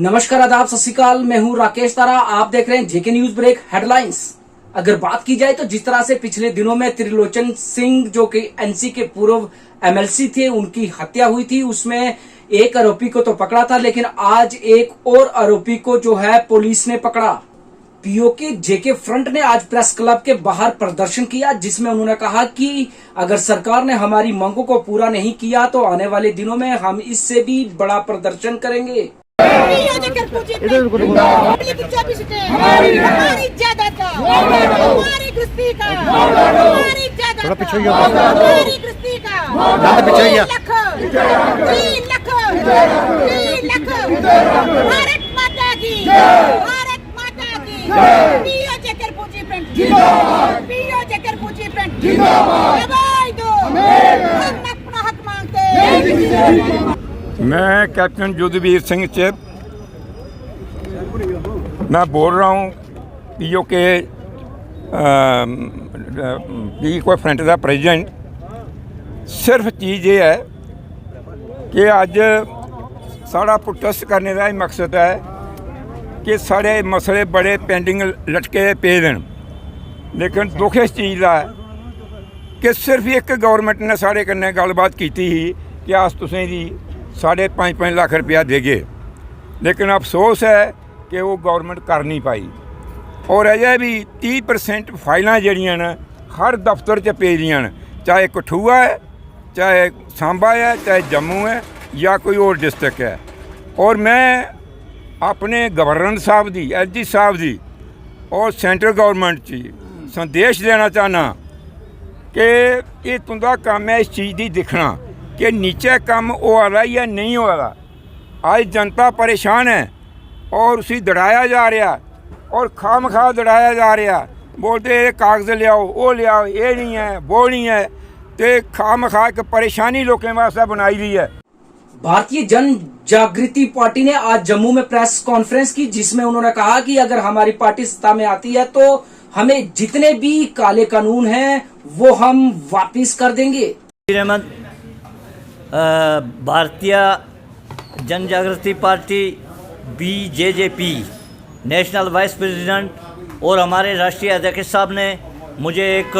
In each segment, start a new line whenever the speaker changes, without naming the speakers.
नमस्कार, आदाब, सत श्री अकाल। मैं हूं राकेश तारा। आप देख रहे हैं जेके न्यूज ब्रेक हेडलाइंस। अगर बात की जाए तो जिस तरह से पिछले दिनों में त्रिलोचन सिंह जो कि एनसी के पूर्व एमएलसी थे, उनकी हत्या हुई थी, उसमें एक आरोपी को तो पकड़ा था, लेकिन आज एक और आरोपी को जो है पुलिस ने पकड़ा। पीओके जेके फ्रंट ने आज प्रेस क्लब के बाहर प्रदर्शन किया, जिसमें उन्होंने कहा कि अगर सरकार ने हमारी मांगों को पूरा नहीं किया तो आने वाले दिनों में हम इससे भी बड़ा प्रदर्शन करेंगे।
हमारी जायदाद का, हमारी कुश्ती का, हमारी जायदाद का, हमारी कुश्ती का, 3 लाख, भारत माता की, भारत माता की, पीओ जेकर पूंजी फ्रंट, पीओ जेकर पूंजी फ्रंट, दबाई दो, हम अपना हक मांगते हैं।
मैं कैप्टन युद्धवीर सिंह चिब, मैं बोल रहा हूँ पीओके फ्रंट का प्रेजिडेंट। सिर्फ चीज़ ये है कि अज साड़ा प्रोटेस्ट करने का मकसद है कि साढ़े मसले बड़े पेंडिंग लटके पे दिन, लेकिन दुख इस चीज़ का है कि सिर्फ एक गौरमेंट ने साढ़े कन्नै गलबात की थी कि अस तुसें दी 5.5 लाख रुपया देगे, लेकिन अफसोस है कि वो गौरमेंट कर नहीं पाई। और अजे भी 30% फाइलां जड़ियां न हर दफ्तर च पेदियां न, चाहे कठुआ है, चाहे सांबा है, चाहे जम्मू है या कोई और डिस्ट्रिक्ट है। और मैं अपने गवर्नर साहब दी, एलजी साहब दी और सेंट्रल गौरमेंट ची संदेश देना चाहना कि ये तुंदा काम है इस चीज़ की दिखना कि नीचे काम हो रहा या नहीं हो रहा। आज जनता परेशान है और उसी दड़ाया जा रहा और खाम खा दड़ाया जा रहा, बोलते ये कागज़ ले आओ, वो ले आओ, ये नहीं है, वो नहीं है, तो खाम खा एक परेशानी लोगों वास्ते बनाई दी है।
भारतीय जन जागृति पार्टी ने आज जम्मू में प्रेस कॉन्फ्रेंस की, जिसमें उन्होंने कहा कि अगर हमारी पार्टी सत्ता में आती है तो हमें जितने भी काले कानून हैं वो हम वापिस कर देंगे।
भारतीय जन जागृति party BJP national vice president और हमारे राष्ट्रीय अध्यक्ष साहब ने मुझे एक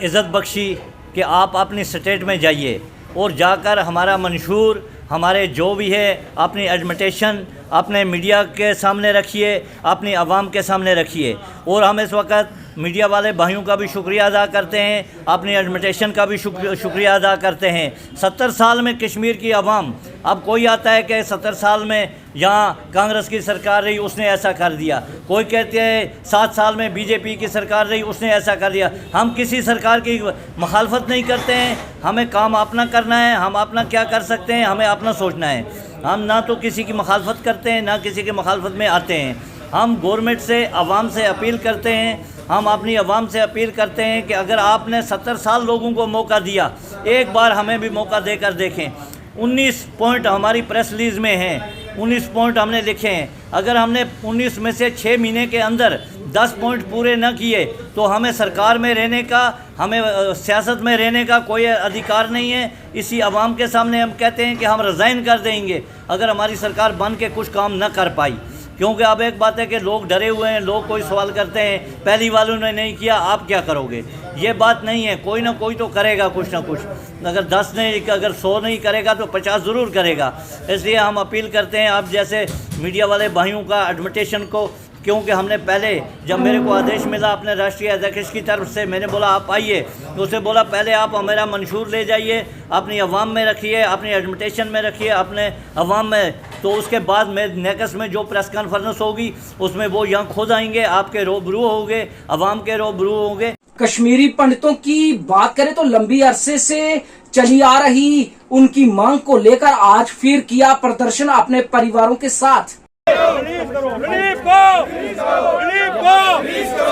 इज़्ज़त बख्शी कि आप अपनी स्टेट में जाइए और जाकर हमारा मंशूर, हमारे जो भी है अपनी एडमिटेशन अपने मीडिया के सामने रखिए, अपनी आवाम के सामने रखिए। और हम इस वक्त मीडिया वाले भाइयों का भी शुक्रिया अदा करते हैं, अपनी एडमिटेशन का भी शुक्रिया अदा करते हैं। 70 साल में कश्मीर की आवाम, अब कोई आता है कि 70 साल में यहाँ कांग्रेस की सरकार रही उसने ऐसा कर दिया, कोई कहते हैं 7 साल में बीजेपी की सरकार रही उसने ऐसा कर दिया। हम किसी सरकार की मुखालफत नहीं करते हैं, हमें काम अपना करना है, हम अपना क्या कर सकते हैं हमें अपना सोचना है। हम ना तो किसी की मुखालफत करते हैं ना किसी की मुखालफत में आते हैं। हम गवर्नमेंट से, आवाम से अपील करते हैं, हम अपनी आवाम से अपील करते हैं कि अगर आपने 70 साल लोगों को मौका दिया, एक बार हमें भी मौका देकर देखें। 19 पॉइंट हमारी प्रेस रिलीज़ में हैं, 19 पॉइंट हमने लिखे हैं। अगर हमने 19 में से 6 महीने के अंदर 10 पॉइंट पूरे न किए तो हमें सरकार में रहने का, हमें सियासत में रहने का कोई अधिकार नहीं है। इसी आवाम के सामने हम कहते हैं कि हम रिज़ाइन कर देंगे अगर हमारी सरकार बन के कुछ काम न कर पाई। क्योंकि अब एक बात है कि लोग डरे हुए हैं, लोग कोई सवाल करते हैं पहली वालों ने नहीं किया आप क्या करोगे। ये बात नहीं है, कोई ना कोई तो करेगा कुछ ना कुछ। अगर 10 नहीं, अगर 100 नहीं करेगा तो 50 ज़रूर करेगा। इसलिए हम अपील करते हैं आप जैसे मीडिया वाले भाइयों का एडमिटेशन को, क्योंकि हमने पहले जब मेरे को आदेश मिला अपने राष्ट्रीय अध्यक्ष की तरफ से, मैंने बोला आप आइए, तो उसे बोला पहले आप मेरा मंशूर ले जाइए, अपनी आवाम में रखिए, अपनी एडमिटेशन में रखिए, अपने आवाम में, तो उसके बाद में नेक्स्ट में जो प्रेस कॉन्फ्रेंस होगी उसमें वो यहाँ खुद आएंगे, आपके रूबरू होंगे, आवाम के रूबरू होंगे।
कश्मीरी पंडितों की बात करें तो लंबी अरसे से चली आ रही उनकी मांग को लेकर आज फिर किया प्रदर्शन अपने परिवारों के साथ।
रिलीफ को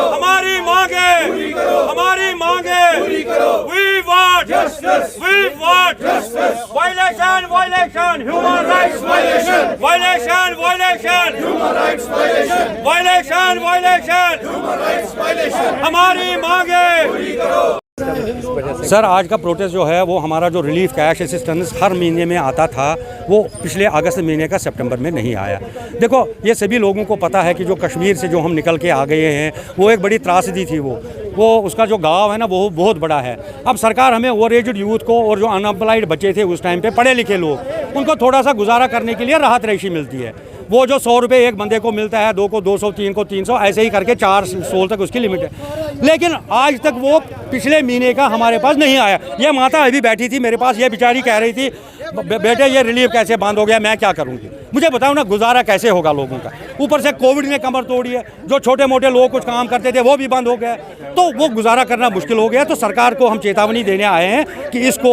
हमारी मांगे, हमारी मांगे, we want violation, human rights violation, human rights violation, हमारी मांगे
सर आज का प्रोटेस्ट जो है वो हमारा जो रिलीफ कैश असिस्टेंस हर महीने में आता था वो पिछले अगस्त महीने का सितंबर में नहीं आया। देखो ये सभी लोगों को पता है कि जो कश्मीर से जो हम निकल के आ गए हैं वो एक बड़ी त्रासदी थी। वो उसका जो गांव है ना वो बहुत बड़ा है। अब सरकार हमें ओवर एज्ड यूथ को और जो अनएम्प्लॉयड बच्चे थे उस टाइम पे पढ़े लिखे लोग उनको थोड़ा सा गुजारा करने के लिए राहत रेशी मिलती है। वो जो 100 रुपये एक बंदे को मिलता है, 2 को 200, 3 को 300 ऐसे ही करके 4 सोल तक उसकी लिमिट है। लेकिन आज तक वो पिछले महीने का हमारे पास नहीं आया। ये माता अभी बैठी थी मेरे पास, ये बेचारी कह रही थी बेटे ये रिलीफ कैसे बंद हो गया, मैं क्या करूँगी, मुझे बताओ ना गुजारा कैसे होगा लोगों का। ऊपर से कोविड ने कमर तोड़ी है, जो छोटे मोटे लोग कुछ काम करते थे वो भी बंद हो गया, तो वो गुजारा करना मुश्किल हो गया। तो सरकार को हम चेतावनी देने आए हैं कि इसको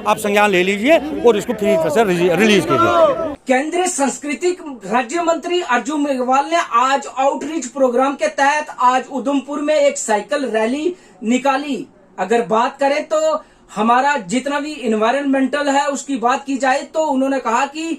आप संज्ञान ले लीजिए और इसको फ्री तरह से रिलीज कीजिए।
केंद्रीय सांस्कृतिक राज्य मंत्री अर्जुन मेघवाल ने आज आउटरीच प्रोग्राम के तहत आज उधमपुर में एक साइकिल रैली निकाली। अगर बात करें तो हमारा जितना भी इन्वायरमेंटल है उसकी बात की जाए तो उन्होंने कहा कि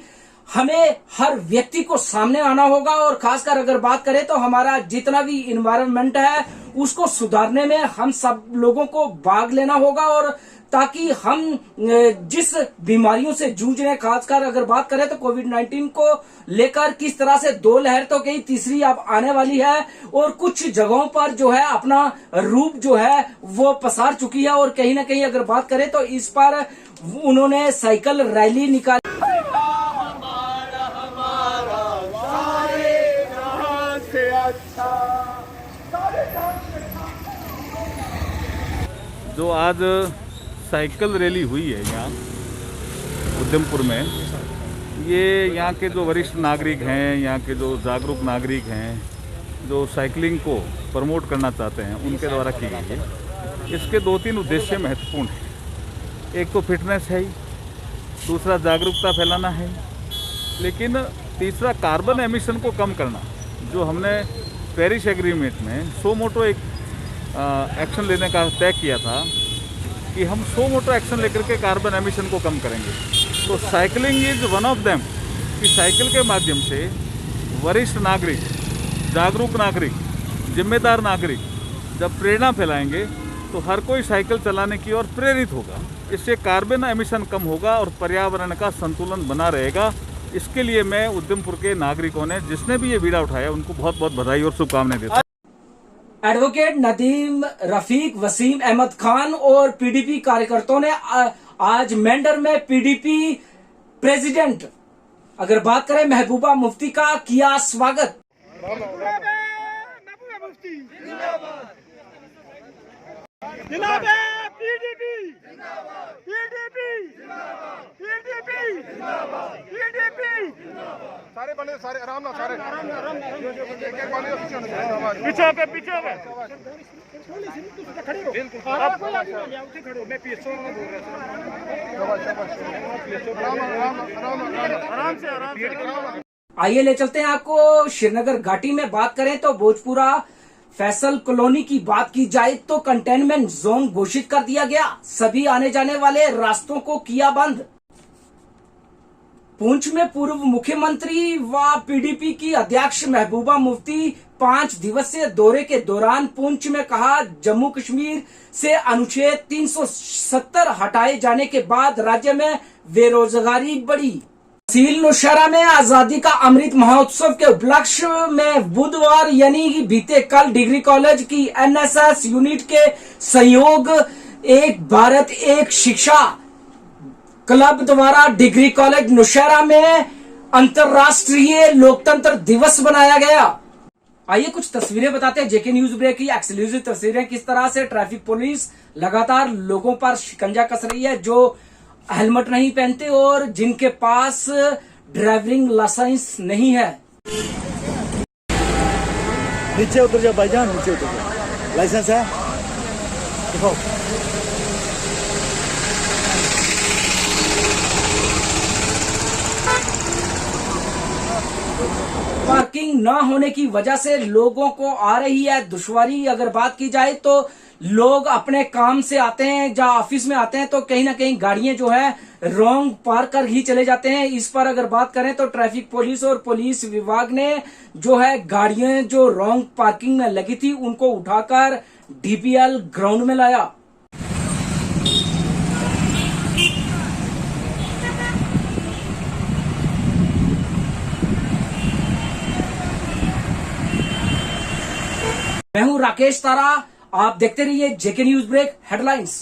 हमें हर व्यक्ति को सामने आना होगा और खासकर अगर बात करें तो हमारा जितना भी इन्वायरमेंट है उसको सुधारने में हम सब लोगों को भाग लेना होगा और ताकि हम जिस बीमारियों से जूझ रहे हैं, खासकर अगर बात करें तो कोविड-19 को लेकर किस तरह से 2 लहर तो कहीं तीसरी अब आने वाली है और कुछ जगहों पर जो है अपना रूप जो है वो पसार चुकी है। और कहीं ना कहीं अगर बात करें तो इस पर उन्होंने साइकिल रैली निकाली।
जो आज साइकिल रैली हुई है यहाँ उधमपुर में, ये यहाँ के जो वरिष्ठ नागरिक हैं, यहाँ के जो जागरूक नागरिक हैं, जो साइकिलिंग को प्रमोट करना चाहते हैं, उनके द्वारा की गई है। इसके 2-3 उद्देश्य महत्वपूर्ण हैं। एक तो फिटनेस है ही, दूसरा जागरूकता फैलाना है, लेकिन तीसरा कार्बन एमिशन को कम करना। जो हमने पेरिस एग्रीमेंट में 100 मोटो एक एक्शन लेने का तय किया था कि हम 100 मोटो एक्शन लेकर के कार्बन एमिशन को कम करेंगे, तो cycling is one of them. कि साइकिल के माध्यम से वरिष्ठ नागरिक, जागरूक नागरिक, जिम्मेदार नागरिक जब प्रेरणा फैलाएंगे तो हर कोई साइकिल चलाने की ओर प्रेरित होगा। इससे कार्बन एमिशन कम होगा और पर्यावरण का संतुलन बना रहेगा। इसके लिए मैं उधमपुर के नागरिकों ने जिसने भी ये बीड़ा उठाया उनको बहुत बहुत बधाई और शुभकामनाएं देता हूं।
एडवोकेट नदीम रफीक, वसीम अहमद खान और पीडीपी कार्यकर्ताओं ने आज मेंढर में पीडीपी प्रेसिडेंट अगर बात करें महबूबा मुफ्ती का किया स्वागत।
सारे बने सारे आराम ना सारे पीछे पे बिल्कुल मैं पीछे आराम से।
आइए ले चलते हैं आपको श्रीनगर घाटी में। बात करें तो भोजपुरा फैसल कॉलोनी की बात की जाए तो कंटेनमेंट जोन घोषित कर दिया गया, सभी आने जाने वाले रास्तों को किया बंद। पुंछ में पूर्व मुख्यमंत्री व पीडीपी की अध्यक्ष महबूबा मुफ्ती 5 दिवसीय दौरे के दौरान पुंछ में कहा, जम्मू कश्मीर से अनुच्छेद 370 हटाए जाने के बाद राज्य में बेरोजगारी बढ़ी। तहसील नौशहरा में आजादी का अमृत महोत्सव के उपलक्ष्य में बुधवार यानी कि बीते कल डिग्री कॉलेज की एनएसएस यूनिट के सहयोग एक भारत एक शिक्षा क्लब द्वारा डिग्री कॉलेज नौशहरा में अंतर्राष्ट्रीय लोकतंत्र दिवस बनाया गया। आइए कुछ तस्वीरें बताते हैं जेके न्यूज ब्रेक की एक्सक्लूसिव तस्वीरें, किस तरह से ट्रैफिक पुलिस लगातार लोगों पर शिकंजा कस रही है जो हेलमेट नहीं पहनते और जिनके पास ड्राइविंग लाइसेंस नहीं है।
नीचे उतर जाओ भाईजान, नीचे उतर जाओ। लाइसेंस है दिखाओ।
पार्किंग न होने की वजह से लोगों को आ रही है दुश्वारी। अगर बात की जाए तो लोग अपने काम से आते हैं या ऑफिस में आते हैं तो कहीं ना कहीं गाड़ियां जो है रॉन्ग पार्क कर ही चले जाते हैं। इस पर अगर बात करें तो ट्रैफिक पुलिस और पुलिस विभाग ने जो है गाड़ियां जो रॉन्ग पार्किंग में लगी थी उनको उठाकर डीपीएल ग्राउंड में लाया। मैं हूं राकेश तारा, आप देखते रहिए जेके न्यूज ब्रेक हेडलाइंस।